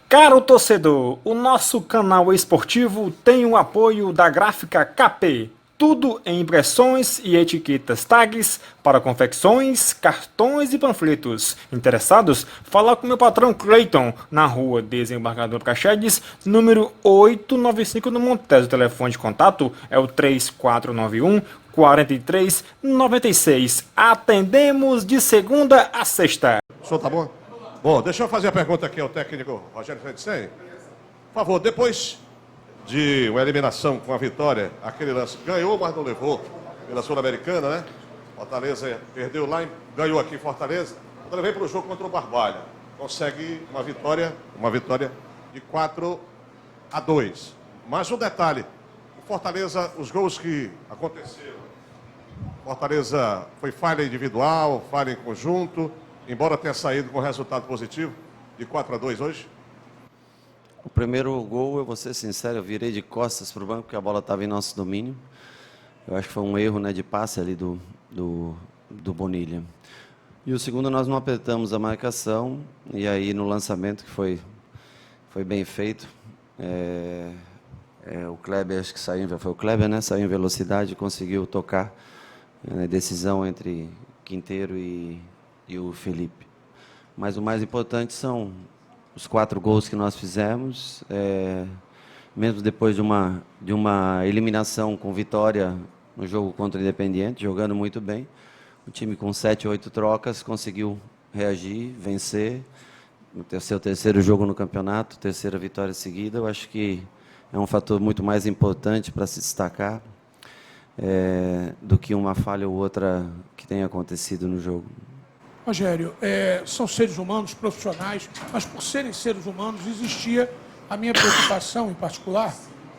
Caro torcedor, o nosso canal esportivo tem o apoio da Gráfica KP. Tudo em impressões e etiquetas tags para confecções, cartões e panfletos. Interessados? Fala com meu patrão Clayton, na rua Desembargador Praxedes, número 895 no Montes. O telefone de contato é o 3491 4396. Atendemos de segunda a sexta. O senhor tá bom? Bom, deixa eu fazer a pergunta aqui ao técnico Rogério Fredsen. Por favor, depois de uma eliminação com a vitória, aquele lance ganhou, mas não levou pela Sul-Americana, né? Fortaleza perdeu lá e ganhou aqui em Fortaleza. Quando ele vem para o jogo contra o Barbalha, consegue uma vitória de 4-2. Mas um detalhe, o Fortaleza, os gols que aconteceram, Fortaleza foi falha individual, falha em conjunto, embora tenha saído com resultado positivo, de 4-2 hoje? O primeiro gol, eu vou ser sincero, eu virei de costas para o banco, porque a bola estava em nosso domínio. Eu acho que foi um erro, né, de passe ali do Bonilha. E o segundo, nós não apertamos a marcação, e aí no lançamento, que foi bem feito, o Kleber, acho que saiu, foi o Kleber, né, saiu em velocidade, conseguiu tocar, decisão entre Quinteiro e o Felipe. Mas o mais importante são os 4 gols que nós fizemos, mesmo depois de uma eliminação com vitória no jogo contra o Independiente, jogando muito bem. O time com 7, 8 trocas conseguiu reagir, vencer. O seu terceiro jogo no campeonato, terceira vitória seguida. Eu acho que é um fator muito mais importante para se destacar do que uma falha ou outra que tenha acontecido no jogo. Rogério, são seres humanos, profissionais, mas por serem seres humanos, existia a minha preocupação, em particular,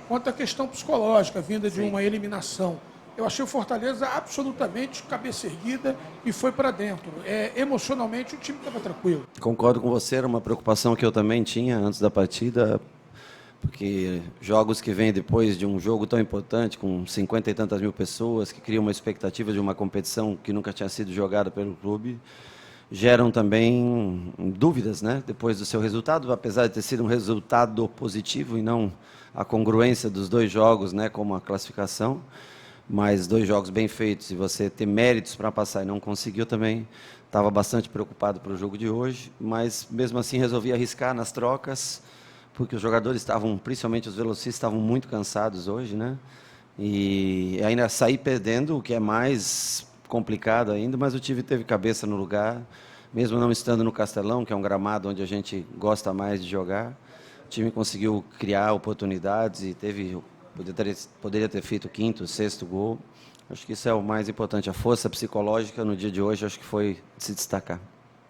quanto à questão psicológica, vinda de uma eliminação. Eu achei o Fortaleza absolutamente cabeça erguida e foi para dentro. Emocionalmente, o time estava tranquilo. Concordo com você, era uma preocupação que eu também tinha antes da partida, porque jogos que vêm depois de um jogo tão importante, com 50 e tantas mil pessoas, que criam uma expectativa de uma competição que nunca tinha sido jogada pelo clube, geram também dúvidas, né? Depois do seu resultado, apesar de ter sido um resultado positivo e não a congruência dos 2 jogos, né, como a classificação, mas 2 jogos bem feitos e você ter méritos para passar e não conseguiu também, estava bastante preocupado para o jogo de hoje, mas mesmo assim resolvi arriscar nas trocas, porque os jogadores estavam, principalmente os velocistas, estavam muito cansados hoje, né? E ainda saí perdendo, o que é mais complicado ainda, mas o time teve cabeça no lugar, mesmo não estando no Castelão, que é um gramado onde a gente gosta mais de jogar. O time conseguiu criar oportunidades e poderia ter feito o 5º, 6º gol. Acho que isso é o mais importante. A força psicológica no dia de hoje, acho que foi de se destacar.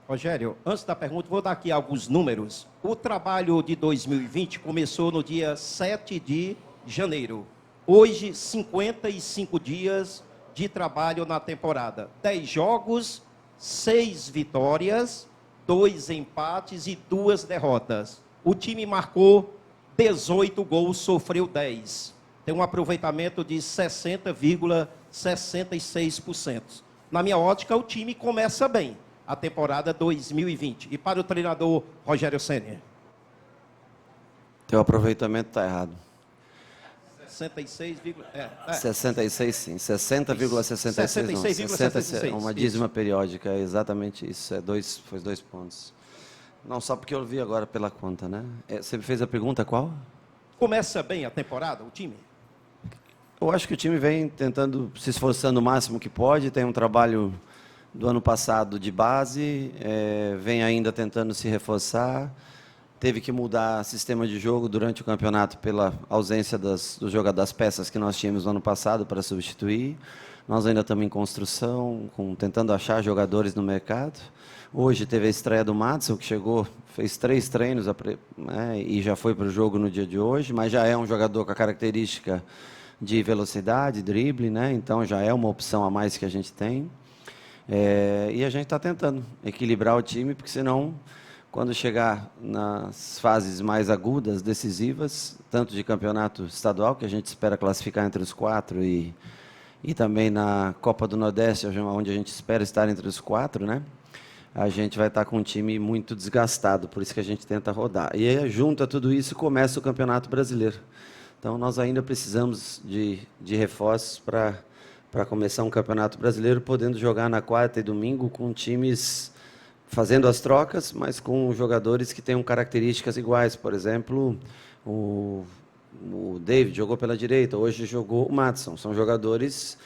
Rogério, antes da pergunta, vou dar aqui alguns números. O trabalho de 2020 começou no dia 7 de janeiro. Hoje, 55 dias de trabalho na temporada. 10 jogos, 6 vitórias, 2 empates e 2 derrotas. O time marcou 18 gols, sofreu 10. Tem um aproveitamento de 60,66%. Na minha ótica, o time começa bem a temporada 2020. E para o treinador Rogério Ceni? Teu aproveitamento está errado. 66, 66 sim, 60,66 não. 66,66. Uma dízima periódica, é exatamente isso. Foi 2 pontos. Não, só porque eu vi agora pela conta, né? Você me fez a pergunta qual? Começa bem a temporada, o time? Eu acho que o time vem tentando, se esforçando o máximo que pode, tem um trabalho do ano passado de base, vem ainda tentando se reforçar, teve que mudar sistema de jogo durante o campeonato pela ausência das peças que nós tínhamos no ano passado para substituir. Nós ainda estamos em construção, tentando achar jogadores no mercado. Hoje teve a estreia do Madison, que chegou, fez 3 treinos e já foi para o jogo no dia de hoje, mas já é um jogador com a característica de velocidade, drible, né? Então já é uma opção a mais que a gente tem. E a gente está tentando equilibrar o time, porque senão, quando chegar nas fases mais agudas, decisivas, tanto de campeonato estadual, que a gente espera classificar entre os 4, e também na Copa do Nordeste, onde a gente espera estar entre os 4, né? a gente vai estar com um time muito desgastado, por isso que a gente tenta rodar. E aí, junto a tudo isso, começa o Campeonato Brasileiro. Então, nós ainda precisamos de reforços para começar um Campeonato Brasileiro, podendo jogar na quarta e domingo com times fazendo as trocas, mas com jogadores que tenham características iguais. Por exemplo, o David jogou pela direita, hoje jogou o Madison. São jogadores...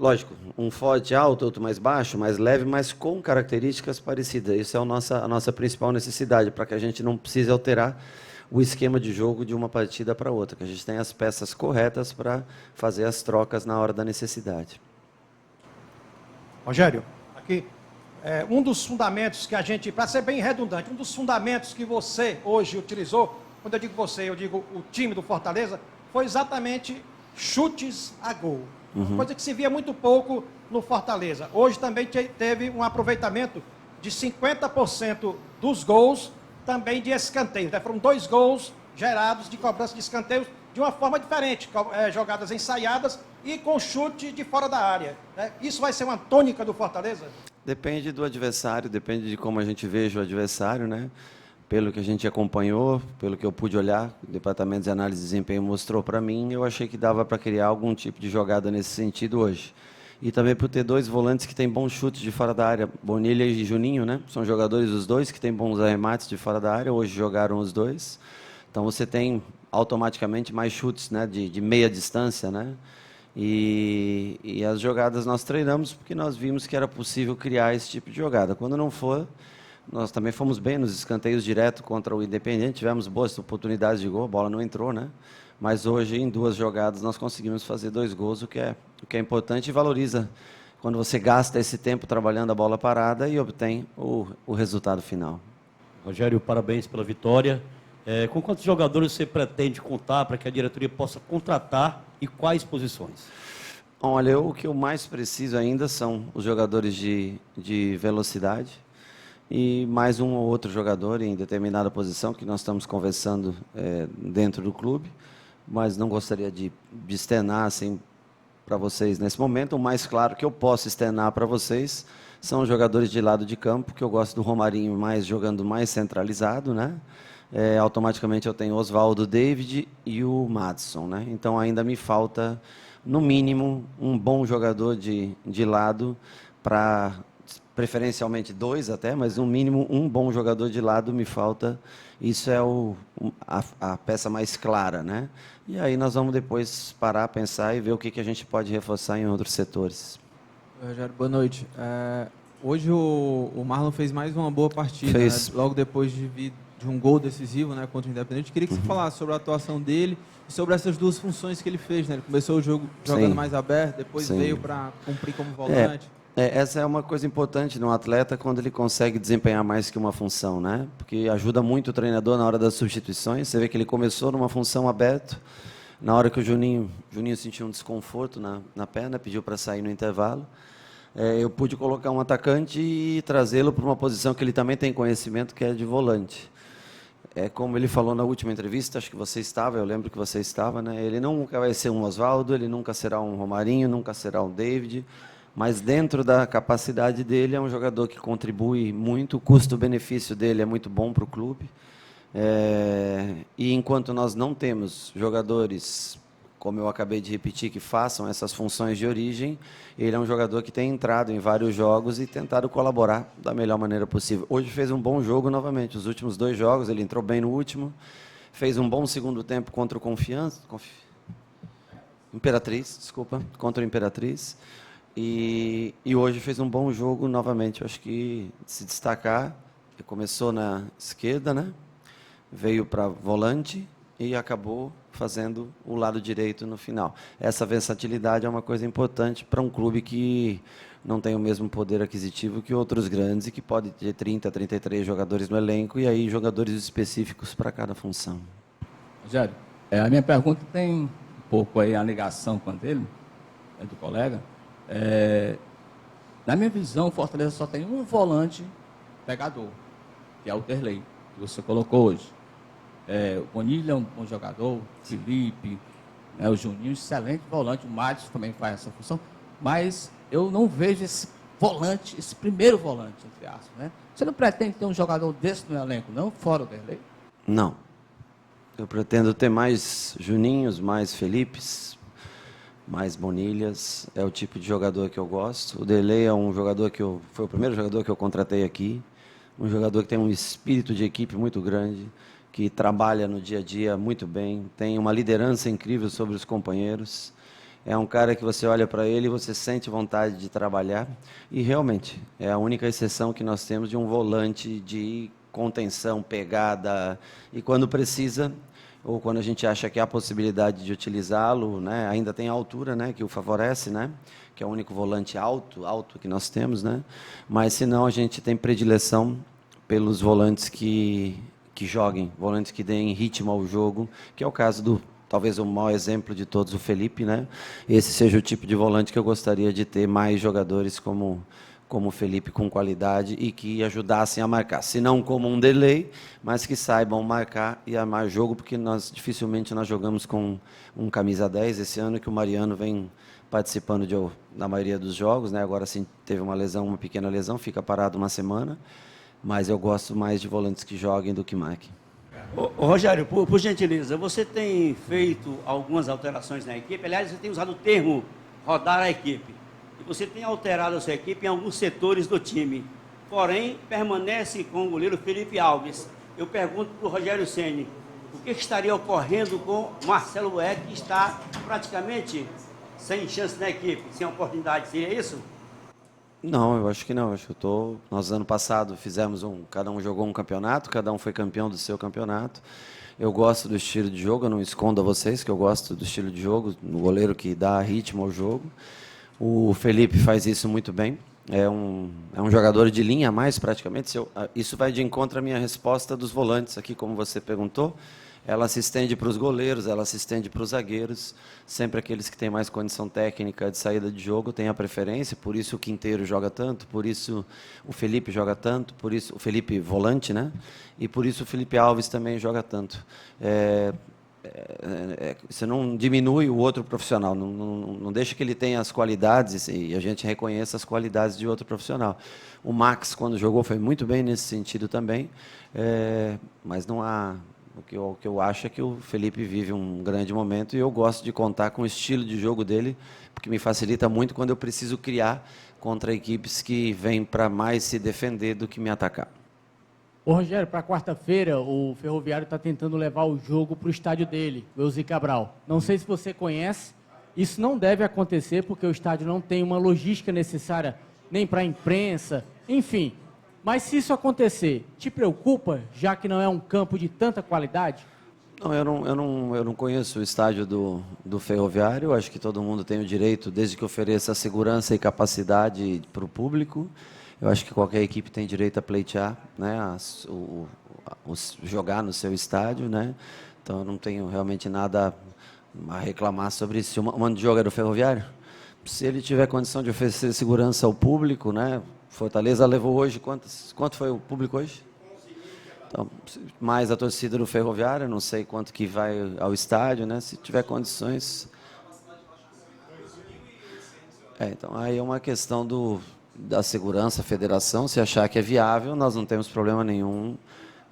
Lógico, um forte alto, outro mais baixo, mais leve, mas com características parecidas. Isso é a nossa principal necessidade, para que a gente não precise alterar o esquema de jogo de uma partida para outra, que a gente tenha as peças corretas para fazer as trocas na hora da necessidade. Rogério, aqui, um dos fundamentos que a gente, para ser bem redundante, um dos fundamentos que você hoje utilizou, quando eu digo você, eu digo o time do Fortaleza, foi exatamente chutes a gol. Uma coisa que se via muito pouco no Fortaleza. Hoje também teve um aproveitamento de 50% dos gols também de escanteios. Né? Foram 2 gols gerados de cobrança de escanteios de uma forma diferente, jogadas ensaiadas e com chute de fora da área. Né? Isso vai ser uma tônica do Fortaleza? Depende do adversário, depende de como a gente veja o adversário, né? Pelo que a gente acompanhou, pelo que eu pude olhar, o Departamento de Análise de Desempenho mostrou para mim, eu achei que dava para criar algum tipo de jogada nesse sentido hoje. E também por ter 2 volantes que têm bons chutes de fora da área, Bonilha e Juninho, né? São jogadores os 2 que têm bons arremates de fora da área, hoje jogaram os 2. Então você tem automaticamente mais chutes, né? de meia distância, né? E as jogadas nós treinamos porque nós vimos que era possível criar esse tipo de jogada. Quando não for... Nós também fomos bem nos escanteios direto contra o Independiente, tivemos boas oportunidades de gol, a bola não entrou, né? Mas hoje, em 2 jogadas, nós conseguimos fazer 2 gols, o que é importante e valoriza quando você gasta esse tempo trabalhando a bola parada e obtém o resultado final. Rogério, parabéns pela vitória. Com quantos jogadores você pretende contar para que a diretoria possa contratar e quais posições? Olha, o que eu mais preciso ainda são os jogadores de velocidade, e mais um ou outro jogador em determinada posição, que nós estamos conversando dentro do clube, mas não gostaria de externar assim, para vocês nesse momento. O mais claro que eu posso externar para vocês são os jogadores de lado de campo, que eu gosto do Romarinho jogando mais centralizado, né? Automaticamente eu tenho Oswaldo, David e o Madison, né? Então ainda me falta, no mínimo, um bom jogador de lado para... preferencialmente 2 até, mas no mínimo um bom jogador de lado me falta. Isso é a peça mais clara, né? E aí nós vamos depois parar, pensar e ver o que a gente pode reforçar em outros setores. Rogério, boa noite. Hoje o Marlon fez mais uma boa partida, né? Logo depois de um gol decisivo, né, contra o Independente. Queria que você falasse sobre a atuação dele e sobre essas 2 funções que ele fez, né? Ele começou o jogo jogando mais aberto, depois veio para cumprir como volante. Essa é uma coisa importante no atleta quando ele consegue desempenhar mais que uma função, né? Porque ajuda muito o treinador na hora das substituições. Você vê que ele começou numa função aberta, na hora que o Juninho sentiu um desconforto na perna, pediu para sair no intervalo. Eu pude colocar um atacante e trazê-lo para uma posição que ele também tem conhecimento, que é de volante. Como ele falou na última entrevista, acho que você estava, eu lembro que você estava, né? Ele nunca vai ser um Oswaldo, ele nunca será um Romarinho, nunca será um David, mas dentro da capacidade dele é um jogador que contribui muito, o custo-benefício dele é muito bom para o clube. E enquanto nós não temos jogadores, como eu acabei de repetir, que façam essas funções de origem, ele é um jogador que tem entrado em vários jogos e tentado colaborar da melhor maneira possível. Hoje fez um bom jogo novamente, os últimos 2 jogos, ele entrou bem no último, fez um bom segundo tempo contra o contra o Imperatriz. E hoje fez um bom jogo novamente. Eu acho que se destacar, ele começou na esquerda, né? Veio para volante e acabou fazendo o lado direito no final. Essa versatilidade é uma coisa importante para um clube que não tem o mesmo poder aquisitivo que outros grandes e que pode ter 30, 33 jogadores no elenco e aí jogadores específicos para cada função. Rogério, a minha pergunta tem um pouco aí a ligação com a dele, do colega. Na minha visão, o Fortaleza só tem um volante pegador, que é o Terley, que você colocou hoje. O Bonilha é um bom jogador, o Felipe, o Juninho, excelente volante, o Madison também faz essa função, mas eu não vejo esse volante, esse primeiro volante, entre aspas, né? Você não pretende ter um jogador desse no elenco, não? Fora o Derlei? Não. Eu pretendo ter mais Juninhos, mais Felipes, mais Bonilhas. É o tipo de jogador que eu gosto. O Derlei é um jogador foi o primeiro jogador que eu contratei aqui. Um jogador que tem um espírito de equipe muito grande, que trabalha no dia a dia muito bem, tem uma liderança incrível sobre os companheiros. É um cara que você olha para ele e você sente vontade de trabalhar. E realmente, é a única exceção que nós temos de um volante de contenção, pegada. E quando precisa, ou quando a gente acha que há possibilidade de utilizá-lo, né, ainda tem a altura, né, que o favorece, né, que é o único volante alto que nós temos, né. Mas, se não, a gente tem predileção pelos volantes que joguem, volantes que deem ritmo ao jogo, que é o caso do, talvez o maior exemplo de todos, o Felipe, né? Esse seja o tipo de volante que eu gostaria de ter mais jogadores como o Felipe, com qualidade e que ajudassem a marcar. Se não como um Derlei, mas que saibam marcar e armar jogo, porque dificilmente nós jogamos com um camisa 10 esse ano, que o Mariano vem participando na maioria dos jogos, né? Agora sim teve uma pequena lesão, fica parado uma semana, mas eu gosto mais de volantes que joguem do que marquem. Ô, Rogério, por gentileza, você tem feito algumas alterações na equipe? Aliás, você tem usado o termo rodar a equipe. E você tem alterado a sua equipe em alguns setores do time. Porém, permanece com o goleiro Felipe Alves. Eu pergunto para o Rogério Ceni, o que estaria ocorrendo com Marcelo Boeck, que está praticamente sem chance na equipe, sem oportunidade? Seria isso? Não, eu acho que não. Nós, ano passado, cada um jogou um campeonato, cada um foi campeão do seu campeonato. Eu gosto do estilo de jogo, eu não escondo a vocês que eu gosto do estilo de jogo, no goleiro que dá ritmo ao jogo. O Felipe faz isso muito bem. É um jogador de linha a mais, praticamente. Isso vai de encontro à minha resposta dos volantes aqui, como você perguntou. Ela se estende para os goleiros, ela se estende para os zagueiros. Sempre aqueles que têm mais condição técnica de saída de jogo têm a preferência, por isso o Quinteiro joga tanto, por isso o Felipe joga tanto, por isso o Felipe volante, né? E por isso o Felipe Alves também joga tanto. Você não diminui o outro profissional, não deixa que ele tenha as qualidades e a gente reconheça as qualidades de outro profissional. O Max, quando jogou, foi muito bem nesse sentido também, mas não há... O que eu acho é que o Felipe vive um grande momento e eu gosto de contar com o estilo de jogo dele, porque me facilita muito quando eu preciso criar contra equipes que vêm para mais se defender do que me atacar. Ô Rogério, para quarta-feira, o Ferroviário está tentando levar o jogo para o estádio dele, o Elzi Cabral. Não sei se você conhece, isso não deve acontecer porque o estádio não tem uma logística necessária nem para a imprensa, enfim... Mas se isso acontecer, te preocupa, já que não é um campo de tanta qualidade? Não, eu não conheço o estádio do Ferroviário. Eu acho que todo mundo tem o direito, desde que ofereça segurança e capacidade para o público. Eu acho que qualquer equipe tem direito a pleitear, né, jogar no seu estádio, né? Então eu não tenho realmente nada a reclamar sobre isso. O mando de jogo é do Ferroviário? Se ele tiver condição de oferecer segurança ao público, né? Fortaleza levou hoje, quanto foi o público hoje? Então, mais a torcida do Ferroviário, não sei quanto que vai ao estádio, né? Se tiver condições... então, aí é uma questão da segurança, federação, se achar que é viável, nós não temos problema nenhum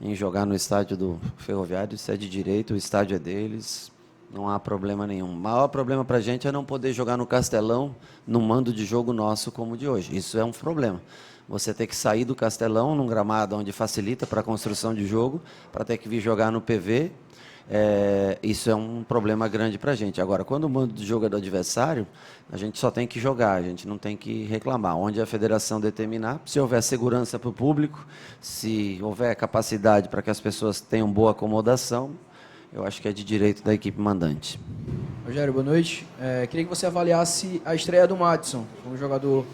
em jogar no estádio do Ferroviário, isso é de direito, o estádio é deles, não há problema nenhum. O maior problema para a gente é não poder jogar no Castelão, num mando de jogo nosso como o de hoje. Isso é um problema. Você ter que sair do Castelão, num gramado onde facilita para a construção de jogo, para ter que vir jogar no PV, isso é um problema grande para a gente. Agora, quando o mando de jogo é do adversário, a gente só tem que jogar, a gente não tem que reclamar. Onde a federação determinar, se houver segurança para o público, se houver capacidade para que as pessoas tenham boa acomodação, eu acho que é de direito da equipe mandante. Rogério, boa noite. Queria que você avaliasse a estreia do Madison. É um jogador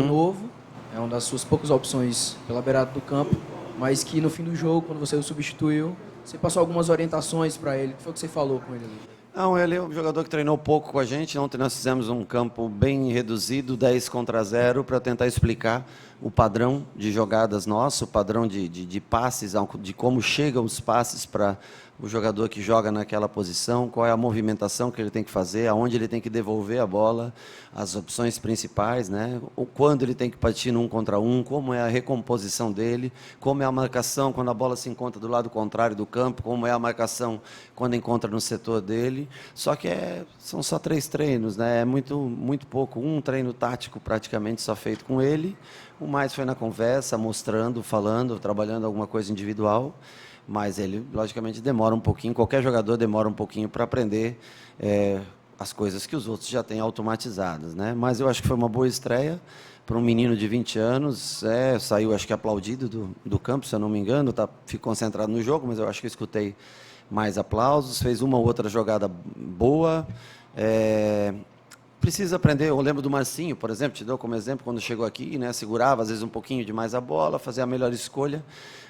novo, é uma das suas poucas opções pela beirada do campo, mas que no fim do jogo, quando você o substituiu, você passou algumas orientações para ele. O que foi que você falou com ele ali? Não, ele é um jogador que treinou pouco com a gente. Ontem nós fizemos um campo bem reduzido, 10 contra 0, para tentar explicar o padrão de jogadas nosso, o padrão de passes, de como chegam os passes para o jogador que joga naquela posição, qual é a movimentação que ele tem que fazer, aonde ele tem que devolver a bola, as opções principais, né? Quando ele tem que partir no 1 contra 1, como é a recomposição dele, como é a marcação quando a bola se encontra do lado contrário do campo, como é a marcação quando encontra no setor dele. Só que são só 3 treinos, né? É muito pouco. Um treino tático praticamente só feito com ele, o mais foi na conversa, mostrando, falando, trabalhando alguma coisa individual. Mas ele, logicamente, demora um pouquinho, qualquer jogador demora um pouquinho para aprender as coisas que os outros já têm automatizadas, né? Mas eu acho que foi uma boa estreia para um menino de 20 anos, saiu, acho que aplaudido do campo, se eu não me engano, ficou concentrado no jogo, mas eu acho que eu escutei mais aplausos, fez uma ou outra jogada boa, precisa aprender. Eu lembro do Marcinho, por exemplo, te dou como exemplo, quando chegou aqui, né, segurava às vezes um pouquinho demais a bola, fazia a melhor escolha,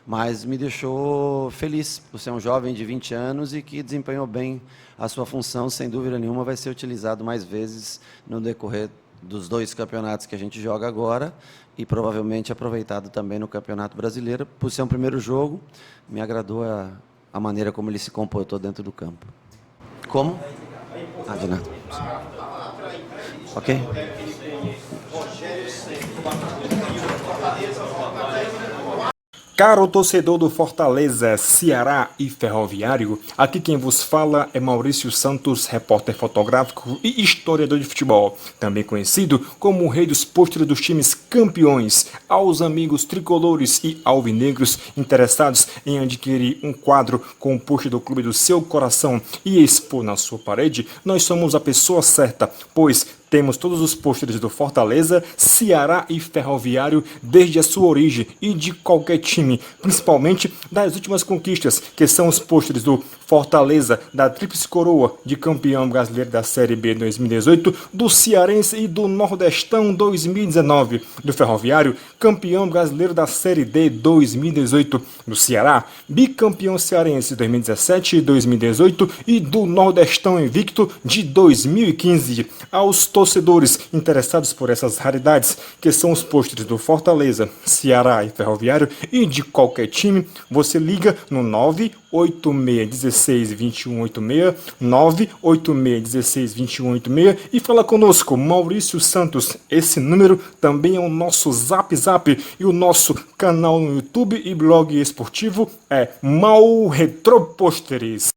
mas me deixou feliz por ser um jovem de 20 anos e que desempenhou bem a sua função. Sem dúvida nenhuma vai ser utilizado mais vezes no decorrer dos 2 campeonatos que a gente joga agora e provavelmente aproveitado também no Campeonato Brasileiro. Por ser um primeiro jogo, me agradou a maneira como ele se comportou dentro do campo. Como? De nada. Ok? Caro torcedor do Fortaleza, Ceará e Ferroviário, aqui quem vos fala é Maurício Santos, repórter fotográfico e historiador de futebol, também conhecido como o rei dos pôsteres dos times campeões. Aos amigos tricolores e alvinegros interessados em adquirir um quadro com o pôster do clube do seu coração e expor na sua parede, nós somos a pessoa certa, pois temos todos os pôsteres do Fortaleza, Ceará e Ferroviário desde a sua origem e de qualquer time, principalmente das últimas conquistas, que são os pôsteres do Fortaleza, da Tríplice Coroa de campeão brasileiro da Série B 2018, do Cearense e do Nordestão 2019, do Ferroviário, campeão brasileiro da Série D 2018, do Ceará, bicampeão cearense 2017 e 2018 e do Nordestão invicto de 2015. Aos torcedores interessados por essas raridades, que são os pôsteres do Fortaleza, Ceará e Ferroviário e de qualquer time, você liga no 986162186, 986162186 e fala conosco, Maurício Santos. Esse número também é o nosso Zap e o nosso canal no YouTube e blog esportivo é Mau Retropôsteres.